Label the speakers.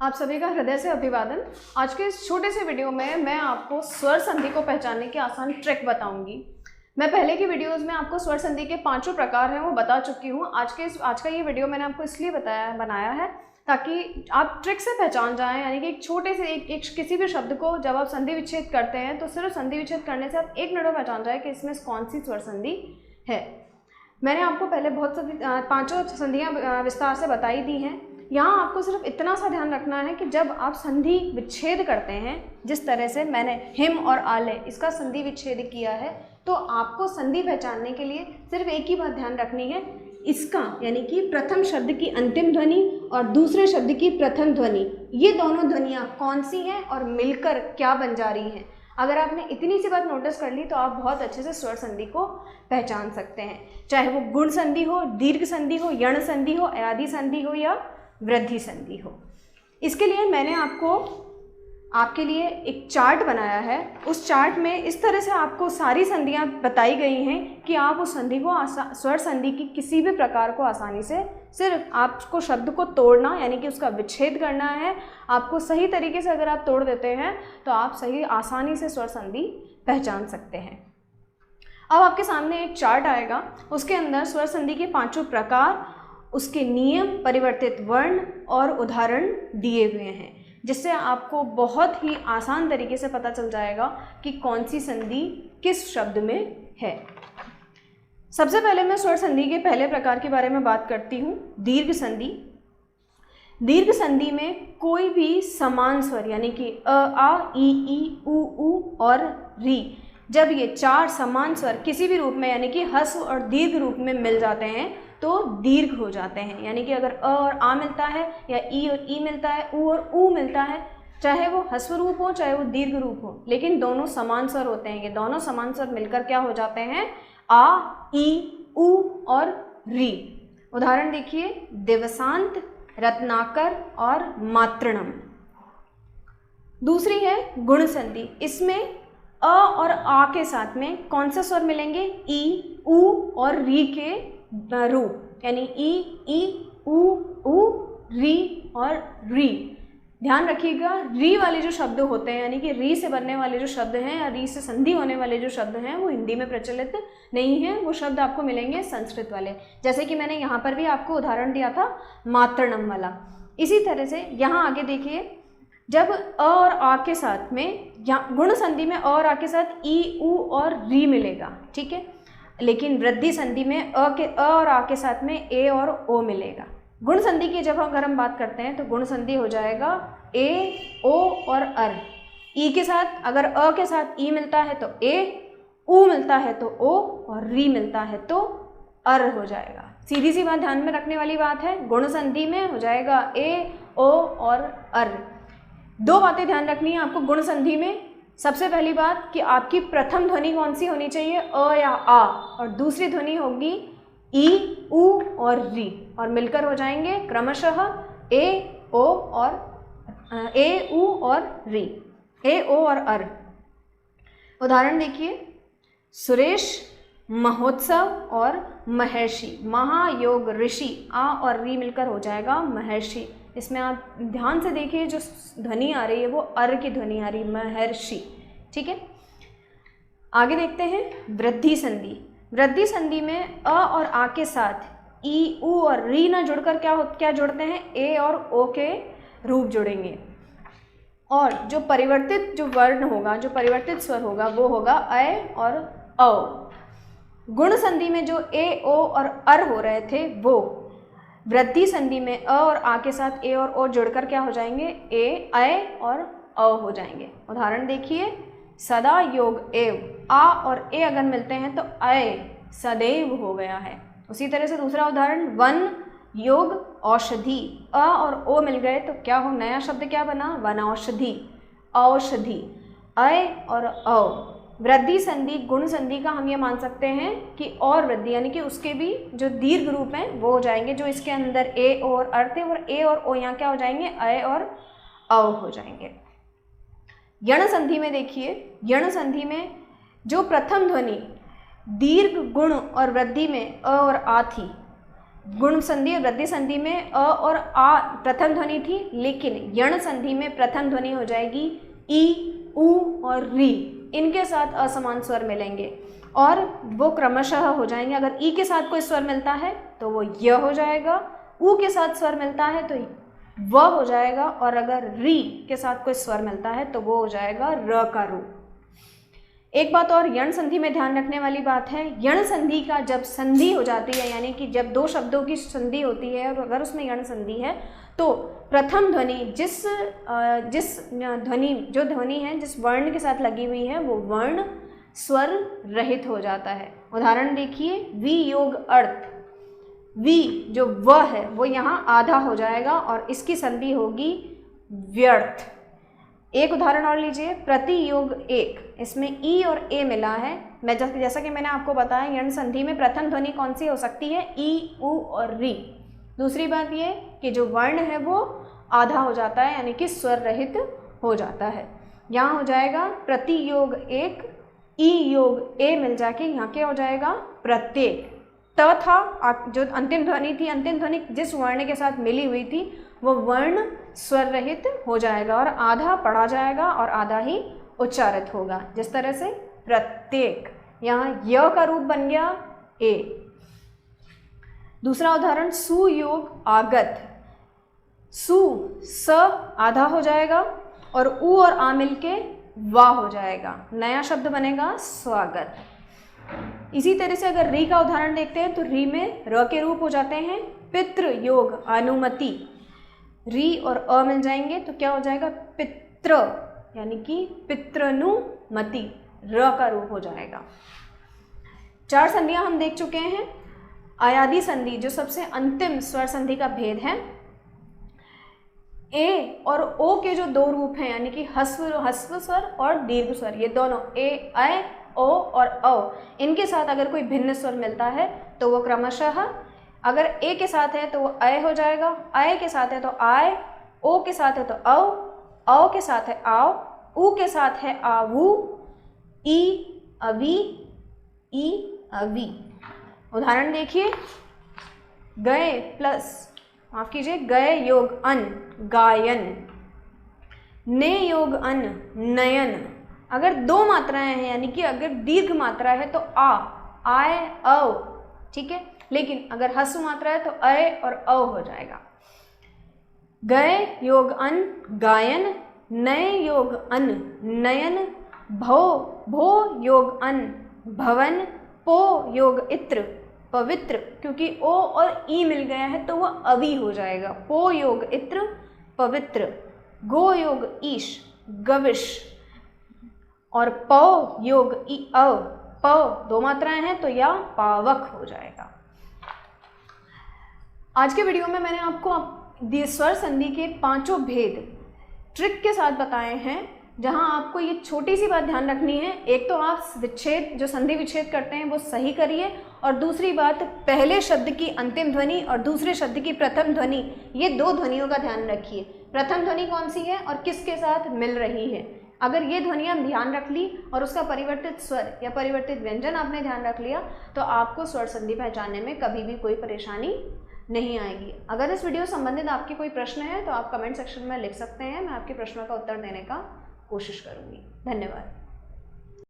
Speaker 1: आप सभी का हृदय से अभिवादन। आज के इस छोटे से वीडियो में मैं आपको स्वर संधि को पहचानने की आसान ट्रिक बताऊंगी। मैं पहले की वीडियोस में आपको स्वर संधि के 5 प्रकार हैं वो बता चुकी हूँ। आज का ये वीडियो मैंने आपको इसलिए बनाया है ताकि आप ट्रिक से पहचान जाएं, यानी कि एक छोटे से एक किसी भी शब्द को जब आप संधि विच्छेद करते हैं तो सिर्फ संधि विच्छेद करने से आप 1 मिनट में पहचान जाए कि इसमें कौन सी स्वर संधि है। मैंने आपको पहले बहुत सारी 5 संधियाँ विस्तार से बताई दी हैं। यहाँ आपको सिर्फ इतना सा ध्यान रखना है कि जब आप संधि विच्छेद करते हैं, जिस तरह से मैंने हिम और आले इसका संधि विच्छेद किया है, तो आपको संधि पहचानने के लिए सिर्फ एक ही बात ध्यान रखनी है, इसका यानी कि प्रथम शब्द की अंतिम ध्वनि और दूसरे शब्द की प्रथम ध्वनि, ये दोनों ध्वनियाँ कौन सी हैं और मिलकर क्या बन जा रही हैं। अगर आपने इतनी सी बात नोटिस कर ली तो आप बहुत अच्छे से स्वर संधि को पहचान सकते हैं, चाहे वो गुण संधि हो, दीर्घ संधि हो, यण संधि हो, अयादि संधि हो या वृद्धि संधि हो। इसके लिए मैंने आपके लिए एक चार्ट बनाया है। उस चार्ट में इस तरह से आपको सारी संधियां बताई गई हैं कि आप उस संधि को स्वर संधि की किसी भी प्रकार को आसानी से, सिर्फ आपको शब्द को तोड़ना यानी कि उसका विच्छेद करना है। आपको सही तरीके से अगर आप तोड़ देते हैं तो आप आसानी से स्वर संधि पहचान सकते हैं। अब आपके सामने एक चार्ट आएगा, उसके अंदर स्वर संधि के 5 प्रकार, उसके नियम, परिवर्तित वर्ण और उदाहरण दिए हुए हैं, जिससे आपको बहुत ही आसान तरीके से पता चल जाएगा कि कौन सी संधि किस शब्द में है। सबसे पहले मैं स्वर संधि के पहले प्रकार के बारे में बात करती हूँ, दीर्घ संधि। दीर्घ संधि में कोई भी समान स्वर यानी कि अ, आ, ई, उ और री, जब ये 4 समान स्वर किसी भी रूप में यानी कि ह्रस्व और दीर्घ रूप में मिल जाते हैं तो दीर्घ हो जाते हैं। यानी कि अगर अ और आ मिलता है या ई और ई मिलता है, उ और ऊ मिलता है, चाहे वो ह्रस्व रूप हो चाहे वो दीर्घ रूप हो, लेकिन दोनों समान स्वर होते हैं। ये दोनों समान स्वर मिलकर क्या हो जाते हैं, आ, ई, उ और री। उदाहरण देखिए, दिवसांत, रत्नाकर और मातृणम। दूसरी है गुण संधि। इसमें अ और आ के साथ में कौन से स्वर मिलेंगे, ई, उ और री के रूप, यानी ई, उ, री और री। ध्यान रखिएगा, री वाले जो शब्द होते हैं यानी कि री से बनने वाले जो शब्द हैं या री से संधि होने वाले जो शब्द हैं वो हिंदी में प्रचलित नहीं है। वो शब्द आपको मिलेंगे संस्कृत वाले, जैसे कि मैंने यहाँ पर भी आपको उदाहरण दिया था मातृणम वाला। इसी तरह से यहाँ आगे देखिए, जब अ और आ के साथ में, गुण संधि में अ और आ के साथ ई, उ और री मिलेगा, ठीक है, लेकिन वृद्धि संधि में अ और आ के साथ में ए और ओ मिलेगा। गुण संधि की जब अगर हम बात करते हैं तो गुण संधि हो जाएगा ए, ओ और अर। ई के साथ, अगर अ के साथ ई मिलता है तो ए, उ मिलता है तो ओ और री मिलता है तो अर हो जाएगा। सीधी सी बात ध्यान में रखने वाली बात है, गुण संधि में हो जाएगा ए, ओ और अर। 2 बातें ध्यान रखनी है आपको गुण संधि में। सबसे पहली बात कि आपकी प्रथम ध्वनि कौन सी होनी चाहिए, अ या आ, और दूसरी ध्वनि होगी ई, उ और री, और मिलकर हो जाएंगे क्रमशः ए, ओ और ए, उ और री, ए, ओ और अर। उदाहरण देखिए, सुरेश, महोत्सव और महर्षि। महायोग ऋषि, आ और री मिलकर हो जाएगा महर्षि। इसमें आप ध्यान से देखिए, जो ध्वनि आ रही है वो अर की ध्वनि आ रही है, महर्षि, ठीक है। आगे देखते हैं वृद्धि संधि। वृद्धि संधि में अ और आ के साथ ई, उ और री ना जुड़कर क्या जुड़ते हैं, ए और ओ के रूप जुड़ेंगे, और जो परिवर्तित जो वर्ण होगा, जो परिवर्तित स्वर होगा वो होगा अ और औ। गुण संधि में जो ए, ओ और अर हो रहे थे वो वृद्धि संधि में अ और आ के साथ ए और ओ जुड़कर क्या हो जाएंगे, ए, अ और अ हो जाएंगे। उदाहरण देखिए, सदा योग एव, आ और ए अगर मिलते हैं तो अय सदैव हो गया है। उसी तरह से दूसरा उदाहरण, वन योग औषधि, अ और ओ मिल गए तो क्या हो, नया शब्द क्या बना, वनौषधि, औषधि, अय और अ। वृद्धि संधि गुण संधि का हम ये मान सकते हैं कि और वृद्धि यानी कि उसके भी जो दीर्घ रूप हैं वो हो जाएंगे, जो इसके अंदर ए, ओ और अर थे, और ए और ओ यहाँ क्या हो जाएंगे, अय और अ हो जाएंगे। यण संधि में देखिए, यण संधि में जो प्रथम ध्वनि दीर्घ, गुण और वृद्धि में अ और आ थी, गुण संधि और वृद्धि संधि में अ और आ प्रथम ध्वनि थी, लेकिन यण संधि में प्रथम ध्वनि हो जाएगी ई, ऊ और री। इनके साथ असमान स्वर मिलेंगे और वो क्रमशः हो जाएंगे। अगर ई के साथ कोई स्वर मिलता है तो वो य हो जाएगा, ऊ के साथ स्वर मिलता है तो व हो जाएगा, और अगर री के साथ कोई स्वर मिलता है तो वो हो जाएगा र का रूप। एक बात और यण संधि में ध्यान रखने वाली बात है, यण संधि का जब संधि हो जाती है, यानी कि जब दो शब्दों की संधि होती है और अगर उसमें यण संधि है तो प्रथम ध्वनि जिस ध्वनि जो ध्वनि है जिस वर्ण के साथ लगी हुई है वो वर्ण स्वर रहित हो जाता है। उदाहरण देखिए, वी योग अर्थ, वी जो व है वो यहाँ आधा हो जाएगा और इसकी संधि होगी व्यर्थ। एक उदाहरण और लीजिए, प्रति योग एक, इसमें ई और ए मिला है। मैं जैसा कि मैंने आपको बताया यण संधि में प्रथम ध्वनि कौन सी हो सकती है, ई, ऊ और री। दूसरी बात ये कि जो वर्ण है वो आधा हो जाता है, यानी कि स्वर रहित हो जाता है। यहाँ हो जाएगा प्रति योग एक, ई योग ए मिल जाके यहाँ क्या हो जाएगा प्रत्येक। त था जो अंतिम ध्वनि थी, अंतिम ध्वनि जिस वर्ण के साथ मिली हुई थी वो वर्ण स्वर रहित हो जाएगा और आधा पढ़ा जाएगा और आधा ही उच्चारित होगा। जिस तरह से प्रत्येक, यहाँ य का रूप बन गया ए। दूसरा उदाहरण, सुयोग आगत, सु स आधा हो जाएगा और उ और आ मिलके वा हो जाएगा, नया शब्द बनेगा स्वागत। इसी तरह से अगर री का उदाहरण देखते हैं तो री में र के रूप हो जाते हैं पितृ योग अनुमति, री और अ मिल जाएंगे तो क्या हो जाएगा पितृ, यानी कि पितृनुमति, र का रूप हो जाएगा। 4 संधियां हम देख चुके हैं। आयादी संधि जो सबसे अंतिम स्वर संधि का भेद है, ए और ओ के जो 2 रूप हैं, यानी कि हस्व स्वर और दीर्घ स्वर, ये दोनों ए, ऐ, ओ और औ, इनके साथ अगर कोई भिन्न स्वर मिलता है तो वो क्रमशः, अगर ए के साथ है तो वो अय हो जाएगा, अय के साथ है तो आय, ओ के साथ है तो औ के साथ है आओ, ऊ के साथ है आवू, ई अवी, ई अवी। उदाहरण देखिए, गए प्लस माफ कीजिए गए योग अन गायन, ने योग अन नयन। अगर 2 मात्राएं हैं, यानी कि अगर दीर्घ मात्रा है तो आ, आय, औ, ठीक है, लेकिन अगर ह्रस्व मात्रा है तो अय और औ हो जाएगा। गए योग अन गायन, नए योग अन नयन, भो योग अन भवन, पो योग इत्र पवित्र, क्योंकि ओ और ई मिल गया है तो वह अवी हो जाएगा, पो योग इत्र पवित्र। गो योग ईश गविश और पौ योग ई अव, पौ 2 मात्राएं हैं तो यह पावक हो जाएगा। आज के वीडियो में मैंने आपको स्वर संधि के 5 भेद ट्रिक के साथ बताए हैं, जहां आपको ये छोटी सी बात ध्यान रखनी है। एक तो आप विच्छेद जो संधि विच्छेद करते हैं वो सही करिए, और दूसरी बात पहले शब्द की अंतिम ध्वनि और दूसरे शब्द की प्रथम ध्वनि, ये 2 ध्वनियों का ध्यान रखिए। प्रथम ध्वनि कौन सी है और किसके साथ मिल रही है। अगर ये ध्वनियाँ ध्यान रख ली और उसका परिवर्तित स्वर या परिवर्तित व्यंजन आपने ध्यान रख लिया तो आपको स्वर संधि पहचानने में कभी भी कोई परेशानी नहीं आएगी। अगर इस वीडियो संबंधित आपके कोई प्रश्न है तो आप कमेंट सेक्शन में लिख सकते हैं, मैं आपके प्रश्नों का उत्तर देने का कोशिश करूँगी। धन्यवाद।